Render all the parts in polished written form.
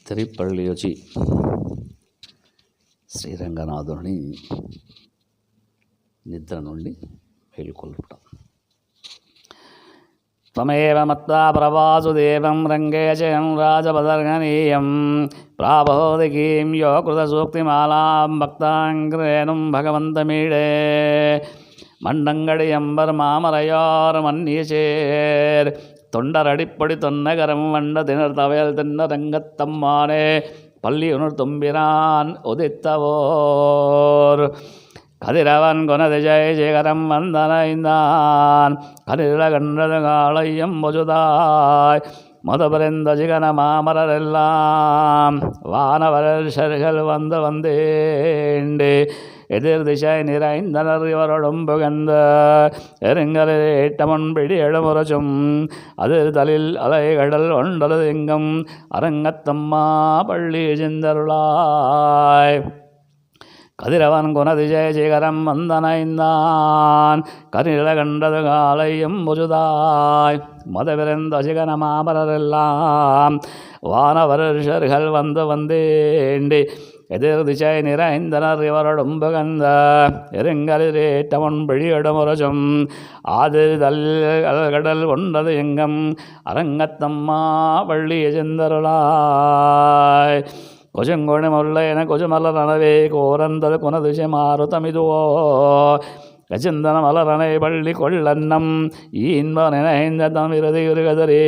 తిరుపల్లి శ్రీరంగనాథుని నిద్ర నుండి మేలుకొల్పుట. త్వమేవ మత్వా ప్రవాసుదేవం రంగే చయం రాజపదర్గణీయం ప్రాబోధికీం యో కృత సూక్తిమాలాం భక్తాంగ్రేణుం భగవంతమీడే மண்டங்கடியம்பர் மாமரையார் மன்னியசேர் தொண்டரடிப்படி தொன்னகரம் வண்ட திணர் தவயல் தின்னரங்கத்தம்மானே பள்ளியுணர் தும்பிரான் உதித்தவோர் கதிரவன் கொனது ஜெய சேகரம் வந்தனைந்தான் கதிர கண்டது காளையம் பொசுதாய் மதுபரிந்த ஜிகன மாமரெல்லாம் வானவரர்கள் வந்து வந்தேண்டு எதிர் திசை நிறைந்தனர் இவரோடும் புகந்த எருங்கலேட்டமன் பிடி எழுமுறச்சும் அதிர் தலில் அலைகடல் ஒன்றது எங்கும் அரங்கத்தம்மா பள்ளி சிந்தருளாய் கதிரவன் குணதி ஜெய சேகரம் வந்தனைந்தான் கதிர கண்டது காலையும் பொசுதாய் மதவிருந்த சிகன மாமரெல்லாம் வானவரர்கள் வந்து வந்தேண்டி எதிர் திசை நிறைந்தனர் இவரோடும் புகந்த எருங்கலிரேட்டமன் பிழியடுமுறச்சும் ஆதிர்தல் கடல் ஒன்றது எங்கம் அரங்கத்தம்மா பள்ளி சிந்தருளாய் கொசுங்கொணி முல்லை என கொசுமலர் அணவே கோரந்தது குணதிசை மாறுதமிதுவோ கச்சிந்தன மலரணை பள்ளி கொள்ளன்னம் ஈன்ப நினைந்த தமிரதி இருகதரே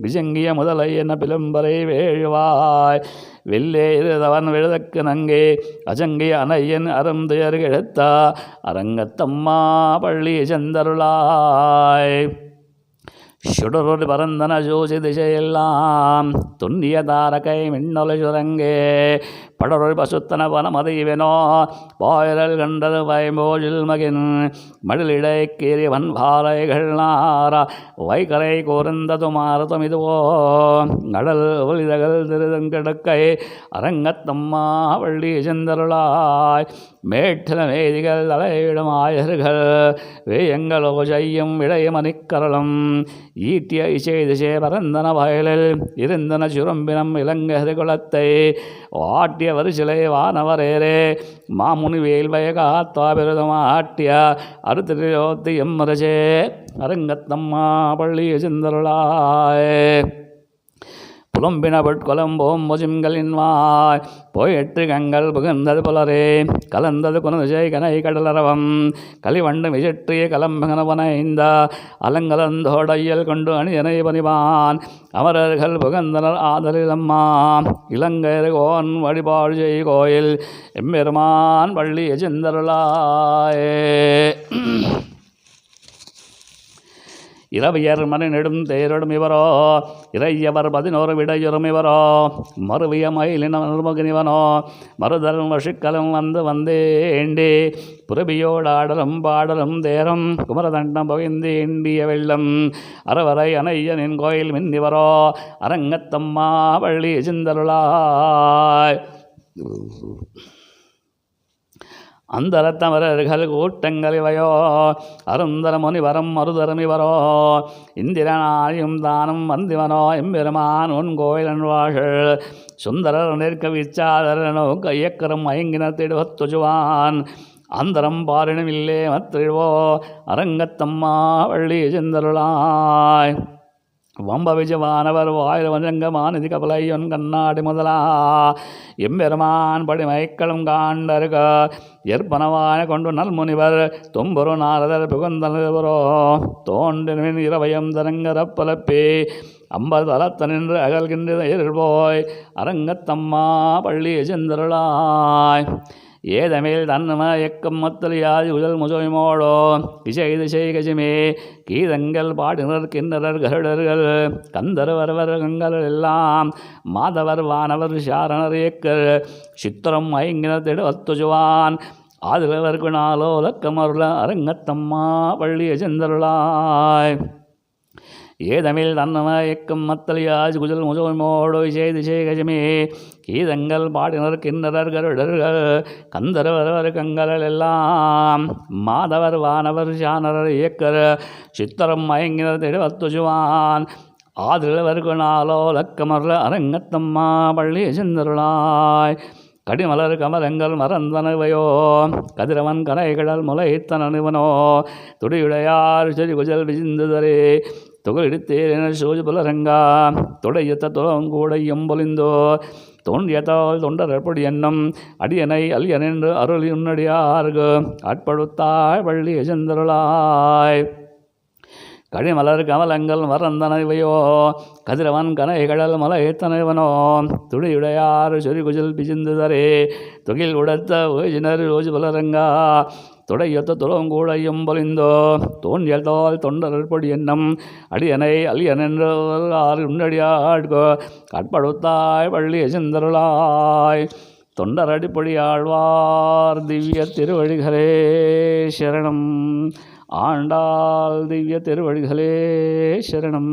விசங்கிய முதலை என பிளம்பரை வேழுவாய் வெள்ளே இருதவன் விழுதக்கு நங்கே அஜங்கிய அணையன் அருந்துயர் கிழத்தா அரங்கத்தம்மா பள்ளி செந்தருளாய் சுடரொரு பரந்தன ஜோசி திசையெல்லாம் துண்ணிய தாரகை மின்னொலை சுரங்கே படரொரு பசுத்தன பனமதிவெனோ பாயரல் கண்டது வைம்போஜில் மகின் மடிலிடை கீறிவன் பாலைகள் நாரா வைகரை கோர்ந்தது மாறுதம் இதுவோ கடல் ஒலிதகள் திருதங்கடக்கை அரங்கத்தம்மா வள்ளி செந்தருளாய் மேட்டில மேதிகள் தலையிடும் ஆயர்கள் வேயங்களோ செய்யும் இடையமணிக்கரளும் ஈட்டிய இசை திசை பரந்தன வயலில் இருந்தன சுரம்பினம் இலங்கை குலத்தை ஆட்டிய வரிசிலை வானவரேரே மாமுனி வேல்வயகாத்தாபிரதம் ஆட்டிய அருத்திரியோத்தி எம்மரசே அரங்கத்தம்மா பள்ளி சிந்தருளாய் புலம்பின பொற்கொலம்போம் பொசிம்களின் வாய் போயிற்று கங்கள் புகுந்தது புலரே கலந்தது குணதிசை கனை கடலரவம் கலிவண்டு விசிற்றிய கலம்பகனவனைந்த அலங்கலந்தோடையல் கொண்டு அணியனை பணிவான் அமரர்கள் புகந்தனர் ஆதலிலம்மா இலங்கையர் கோன் வழிபாடு செய் கோயில் எம்பெருமான் பள்ளி சிந்தருளாயே இரவியர் மணி நெடும் தேரொடும் இவரோ இறையவர் 11 விடையொரும் இவரோ மறுவிய மயிலினமுகினிவனோ மறுதலும் வஷிக்கலும் வந்து வந்தேண்டி புறபியோடாடலும் பாடலும் தேரம் குமரதண்டம் பகிர்ந்து இண்டிய வெள்ளம் அறவரை அணையனின் கோயில் மின்னிவரோ அரங்கத்தம்மா பள்ளி சிந்தருளாய் அந்தரத்தமரர்கள் கூட்டங்கள் இவையோ அருந்தர முனிவரம் மறுதரம் இவரோ இந்திரனாயும் தானும் வந்திவனோ எம்பெருமான் உன் கோயிலன் வாழல் சுந்தரர் நிற்க விச்சாதரனோ கையக்கரம் மயங்கின திடுவத்துஜுவான் அந்தரம் பாரினும் இல்லே மத்திழ்வோ அரங்கத்தம்மா வள்ளி செந்தருளாய் வம்ப விஜவானவர் வாயில் வஞ்சங்கமானதி கபலையொன் கண்ணாடி முதலா எம்பெருமான் படிமைக்களும் காண்டருக ஏற்பனவான கொண்டு நல்முனிவர் தும்புரு நாரதர் புகுந்தனவரோ தோன்றின் இரவயம் தரங்கரப்பலப்பே அம்பதலத்த நின்று அகல்கின்ற இருள்போய் அரங்கத்தம்மா பள்ளி செந்தருளாய் ஏதமேல் தன்னம எக்கம் மத்தலியாதி உதல் முஜோய்மோடோ இசை திசை கசிமே கீதங்கள் பாடினர் கிண்ணறர் கருடர்கள் கந்தர் வரவர் கங்கள் எல்லாம் மாதவர் வானவர் சாரணர் ஏக்கர் சித்திரம் ஐங்கினர் திடுவத்துஜுவான் ஆதிலவர் குணாலோ லக்கமருள அரங்கத்தம்மா பள்ளி செந்தருளாய் ஏதமில் தன்னம எக்கம் மத்தலியாஜ் குஜல் முஜோமோடோ இசை திசை கஜமே கீதங்கள் பாடினர் கிண்ணறர் கருடர்கள் கந்தர்வர் கங்கள் எல்லாம் மாதவர் வானவர் சானரர் ஏக்கர் சித்திரம் மயங்கினர் திடுவத்துஜுவான் ஆதிரவர்க்கு நாளோ லக்கமர்ல அரங்கத்தம்மா பள்ளி செந்தருளாய் கடிமலர் கமலங்கள் மறந்தனவையோ கதிரவன் கரைகடல் முளைத்தனவனோ துடியுடையார் செறி குஜல் விசிந்துதரே துகளிடுத்தேரென சோஜு புலரங்கா துடையத்த துளங்கூட எம்பொலிந்தோ தோன்றியதால் தொண்டரப்படி எண்ணம் அடியனை அலியனென்று அருள் உன்னடியார்கு ஆட்படுத்தாய் பள்ளி செந்தருளாய் கடிமலர் கமலங்கள் மறந்தனவையோ கதிரவன் கனைகடல் மலைத்தனவனோ துணியுடையார் சொரிகுஜல் பிசிந்துதரே துகில் உடத்த ஓஜினர் ரோஜு பலரங்கா துடையொத்த துளங்கூடையும் பொலிந்தோ தோன்றியதால் தொண்டரற்பொடி எண்ணம் அடியனை அலியனென்று உன்னடியாட்கோ ஆட்படுத்தாய் பள்ளி செந்தருளாய் தொண்டரடிப்பொடி ஆழ்வார் திவ்ய திருவழிகளே சரணம் ஆண்டாள் திவ்ய திருவழிகளே சரணம்.